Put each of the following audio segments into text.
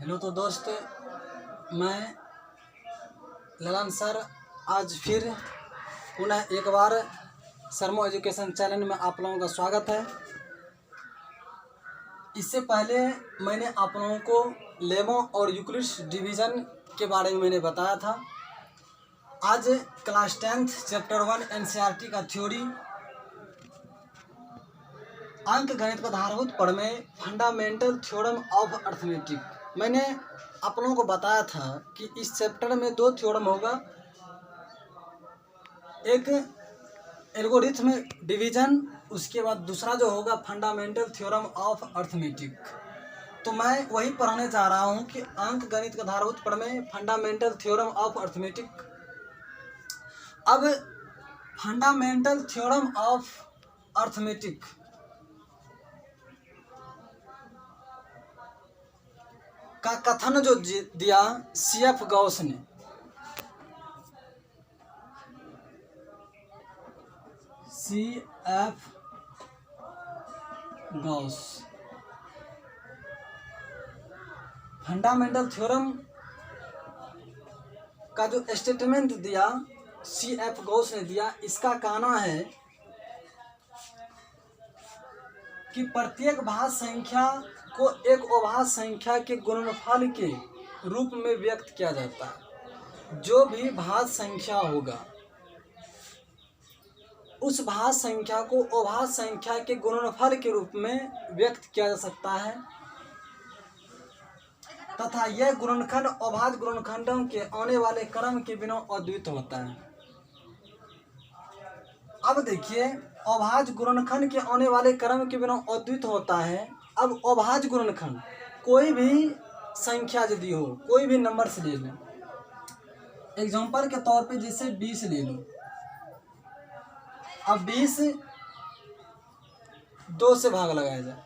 Hello तो दोस्त, मैं ललन सर आज फिर पुनः एक बार शर्मा एजुकेशन चैनल में आप लोगों का स्वागत है। इससे पहले मैंने आप लोगों को लेमो और यूक्लिड्स डिवीज़न के बारे में मैंने बताया था। आज क्लास 10th चैप्टर 1 एनसीईआरटी का थ्योरी अंक गणित का आधारभूत प्रमेय फंडामेंटल थ्योरम ऑफ अर्थमेटिक। मैंने आप लोगों को बताया था कि इस चैप्टर में दो थ्योरम होगा, एक एल्गोरिथम डिवीजन, उसके बाद दूसरा जो होगा फंडामेंटल थ्योरम ऑफ अर्थमेटिक। तो मैं वही पढ़ाने जा रहा हूँ कि अंक गणित का आधारभूत प्रमेय फंडामेंटल थ्योरम ऑफ अर्थमेटिक। अब फंडामेंटल थ्योरम ऑफ अर्थमेटिक का कथन जो दिया सीएफ गॉस ने, सीएफ गॉस फंडामेंटल थ्योरम का जो स्टेटमेंट दिया सीएफ गॉस ने दिया, इसका कहना है कि प्रत्येक भाज्य संख्या को एक अभाज्य संख्या के गुणनफल के रूप में व्यक्त किया जाता है। जो भी भाज्य संख्या होगा उस भाज्य संख्या को अभाज्य संख्या के गुणनफल के रूप में व्यक्त किया जा सकता है तथा यह गुणनखंड अभाज्य गुणनखंडों के आने वाले क्रम के बिना अद्वितीय होता है। अब देखिए, अभाज्य गुणनखंड के आने वाले क्रम के बिना अद्वितीय होता है। अब अभाज्य गुणनखंड कोई भी संख्या यदि हो, कोई भी नंबर से ले लें, एग्जांपल के तौर पे जैसे 20 ले लो। अब 20 2 से भाग लगाया जाए।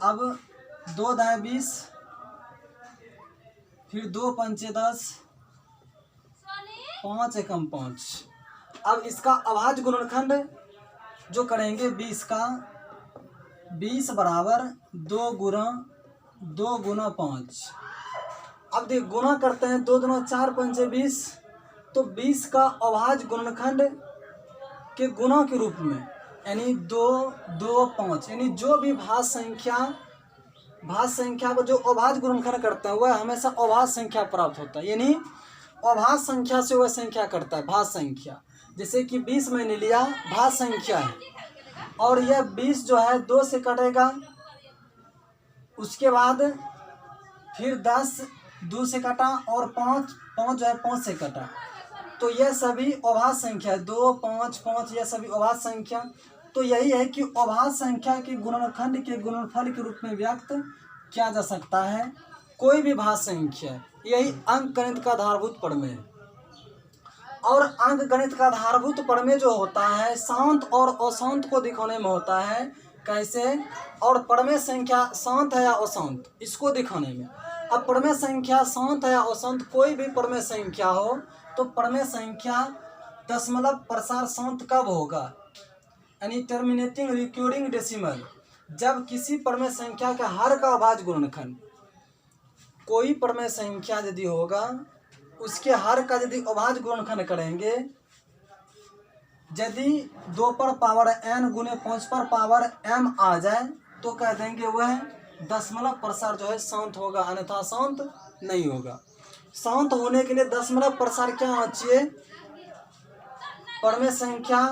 अब 2 दाएं 20, फिर 2 पंचे 10, 5 एकम 5। अब इसका अभाज्य गुणनखंड जो करेंगे 20 का, 20 बराबर 2 गुना 5। अब देख गुना करते हैं, 2 दूना 4 पंचे 20, तो 20 का अभाज्य गुणनखंड के गुना के रूप में, यानी 2 2 5, यानी जो भी भाज्य संख्या को जो अभाज्य गुणनखंड करता है वह हमेशा अभाज्य संख्या प्राप्त होता है। यानी अभाज्य संख्या से वह संख्या करता है भाज्य संख्या। जैसे कि 20 मैंने लिया, भाज्य संख्या है, और यह 20 जो है 2 से कटेगा, उसके बाद फिर 10 2 से कटा, और 5 जो है 5 से कटा। तो यह सभी अभाज्य संख्या है, 2 5 5, यह सभी अभाज्य संख्या। तो यही है कि अभाज्य संख्या के गुणनखंड के गुणनफल के रूप में व्यक्त किया जा सकता है कोई भी भाज्य संख्या। यही अंक गणित का आधारभूत प्रमेय है। और अंक गणित का आधारभूत प्रमेय जो होता है शांत और अशांत को दिखाने में होता है। कैसे? और प्रमेय संख्या शांत है या अशांत, इसको दिखाने में। अब प्रमेय संख्या शांत है या अशांत, कोई भी प्रमेय संख्या हो तो प्रमेय संख्या दशमलव प्रसार शांत कब होगा, यानी टर्मिनेटिंग रिक्यूरिंग डेसिमल, जब किसी प्रमेय संख्या का हर का अभाज्य गुणनखंड, कोई प्रमेय संख्या यदि होगा उसके हर का यदि अभाज्य गुणनखंड करेंगे, यदि 2 पर पावर n गुने 5 पर पावर m आ जाए तो कह देंगे वह दशमलव प्रसार जो है शांत होगा, अन्यथा शांत नहीं होगा। शांत होने के लिए दशमलव प्रसार क्या होना चाहिए? प्रमेय संख्या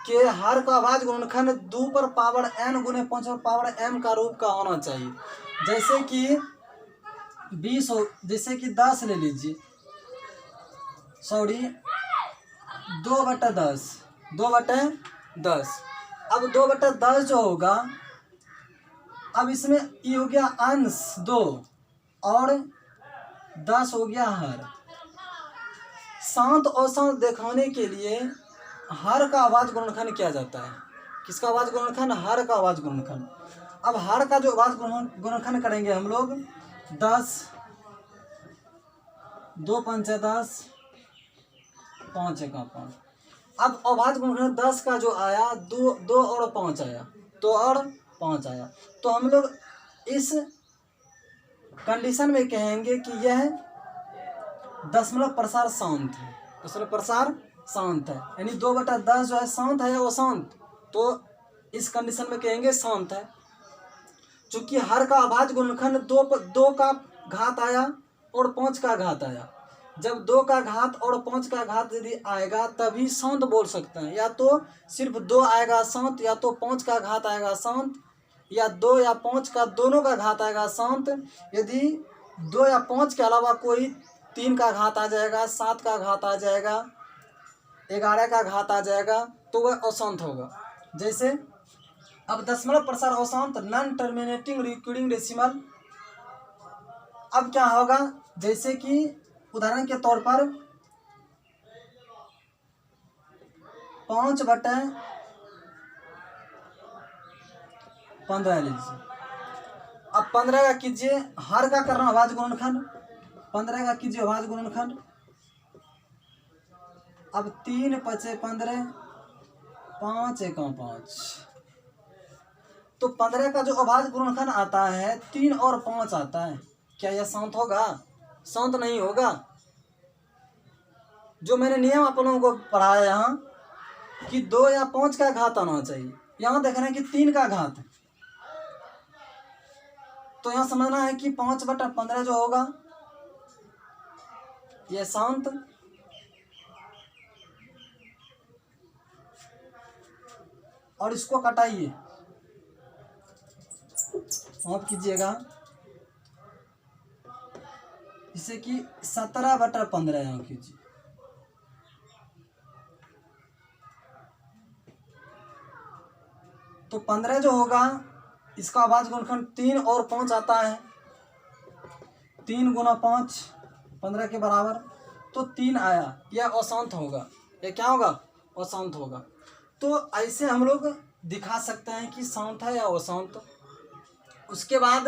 के हर का अभाज्य गुणनखंड 2 पर पावर n गुने 5 पर पावर m का रूप का होना चाहिए। जैसे कि 20 हो, जैसे कि 10 ले लीजिए, 2/10, 2/10। अब 2/10 जो होगा, अब इसमें ये हो गया अंश 2 और 10 हो गया हर। शांत और अशांत दिखाने के लिए हर का अभाज्य गुणनखंड किया जाता है। किसका अभाज्य गुणनखंड? हर का अभाज्य गुणनखंड। अब हर का जो अभाज्य गुणनखंड करेंगे हम लोग 10, 2 पंचे 10, 5 एकम 5। अब अभाज्य गुणनखंड 10 का जो आया, 2 और 5 आया, 2 और 5 आया। तो हम लोग इस कंडीशन में कहेंगे कि यह दशमलव प्रसार शांत है, दशमलव प्रसार शांत है, यानी 2/10 जो है शांत है या अशांत, तो इस कंडीशन में कहेंगे शांत है। चूंकि हर का अभाज्य गुणनखंड 2 का घात आया और 5 का घात आया, जब 2 का घात और 5 का घात यदि आएगा तभी शांत बोल सकते हैं। या तो सिर्फ 2 आएगा शांत, या तो 5 का घात आएगा शांत, या 2 या 5 का दोनों का घात आएगा शांत। यदि 2 या 5 के अलावा कोई 3 का घात आ जाएगा, 7 का घात आ जाएगा, 11 का घात आ जाएगा, तो वह अशांत होगा। जैसे अब दशमलव प्रसार अशांत, नॉन टर्मिनेटिंग रिकरिंग डेसिमल। अब क्या होगा, जैसे कि उदाहरण के तौर पर 5/15 लीजिए। अब 15 का कीजिए, हर का करना अभाज्य गुणनखंड, 15 का कीजिए अभाज्य गुणनखंड। अब 3 × 5 = 15, 5 × 1 = 5। तो 15 का जो अभाज्य गुणनखंड आता है 3 और 5 आता है, क्या यह शांत होगा? शांत नहीं होगा। जो मैंने नियम आप लोगों को पढ़ाया यहाँ कि 2 या 5 का घात आना चाहिए, यहाँ देख रहे हैं कि 3 का घात है, तो यहाँ समझना है कि 5/15 जो होगा यह शांत, और इसको कटाइए, ऑफ कीजिएगा, जिससे कि 17/15 यहाँ कीजिए। तो 15 जो होगा इसका अभाज्य गुणनखंड 3 और 5 आता है, 3 × 5 15 के बराबर, तो 3 आया, यह अशांत होगा। यह क्या होगा? अशांत होगा। तो ऐसे हम लोग दिखा सकते हैं कि शांत है या अशांत। उसके बाद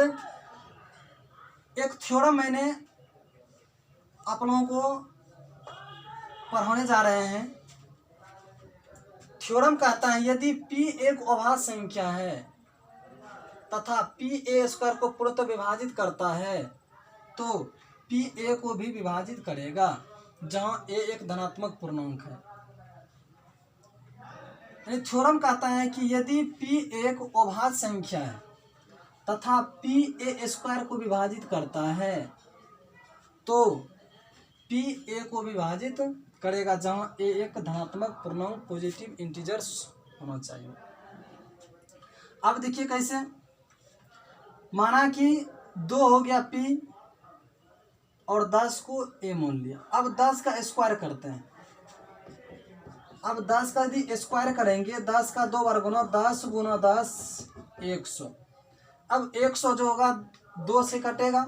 एक थ्योरम मैंने आप लोगों को पढ़ाने जा रहे हैं। थ्योरम कहता है यदि P एक अभाज्य संख्या है तथा PA² को पूर्णतः विभाजित करता है तो PA को भी विभाजित करेगा जहां A एक धनात्मक पूर्णांक है। यानी थ्योरम कहता है कि यदि P एक अभाज्य संख्या है तथा PA² को विभाजित करता है तो PA को विभाजित करेगा जहां A एक धनात्मक पूर्णांक पॉजिटिव इंटीजर्स होना चाहिए। अब देखिए कैसे, माना कि 2 हो गया P और 10 को A मान लिया। अब 10 का स्क्वायर करते हैं। अब 10 का यदि स्क्वायर करेंगे, 10 का 2 बार गुना, 10 × 10 100। अब 100 जो होगा 2 से कटेगा,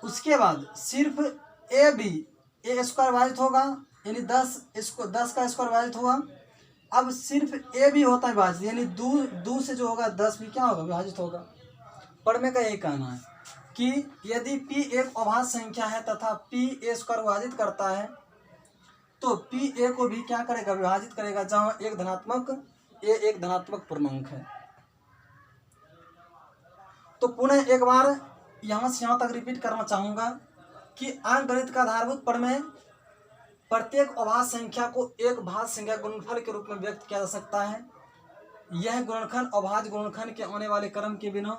उसके बाद सिर्फ A भी A² विभाजित होगा, यानी 10 का स्क्वायर विभाजित होगा। अब सिर्फ A भी होता है विभाजित, यानी 2 से जो होगा 10 भी क्या होगा? विभाजित होगा। पढ़ने का यही कहना है कि यदि P एक अभाज्य संख्या है तथा PA² विभाजित करता है तो PA को भी क्या करेगा? विभाजित करेगा जहां A एक धनात्मक पूर्णांक है। तो पुनः एक बार यहाँ से यहाँ तक रिपीट करना चाहूँगा कि अंकगणित का आधारभूत प्रमेय प्रत्येक अभाज्य संख्या को एक भाज्य संख्या गुणनफल के रूप में व्यक्त किया जा सकता है। यह गुणनखंड अभाज्य गुणनखंड के आने वाले क्रम के बिना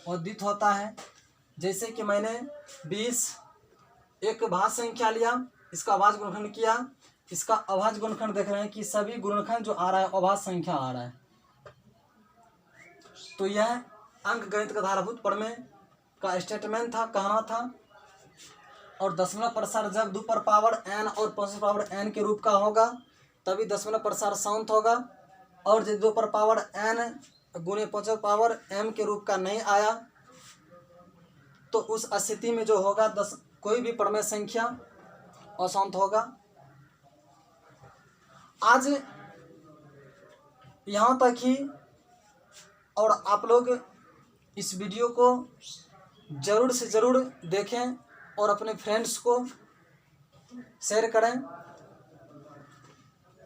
अद्वितीय होता है। जैसे कि मैंने 20 एक भाज्य संख्या लिया, इसका अभाज्य गुणनखंड किया, इसका अभाज्य गुणनखंड देख रहे हैं कि सभी गुणनखंड जो आ रहा है अभाज्य संख्या आ रहा है। तो यह अंकगणित का आधारभूत प्रमेय का स्टेटमेंट था, कहना था। और दशमलव प्रसार जब 2 पर पावर n और 5 पर पावर n के रूप का होगा तभी दशमलव प्रसार शांत होगा, और जब 2 पर पावर n × 5 पर पावर m के रूप का नहीं आया तो उस स्थिति में जो होगा कोई भी प्रमेय संख्या अशांत होगा। आज यहाँ तक ही, और आप लोग इस वीडियो को ज़रूर से ज़रूर देखें और अपने फ्रेंड्स को शेयर करें।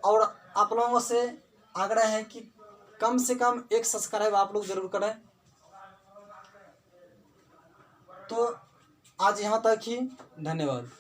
और आप लोगों से आग्रह है कि कम से कम 1 सब्सक्राइब आप लोग ज़रूर करें। तो आज यहाँ तक ही, धन्यवाद।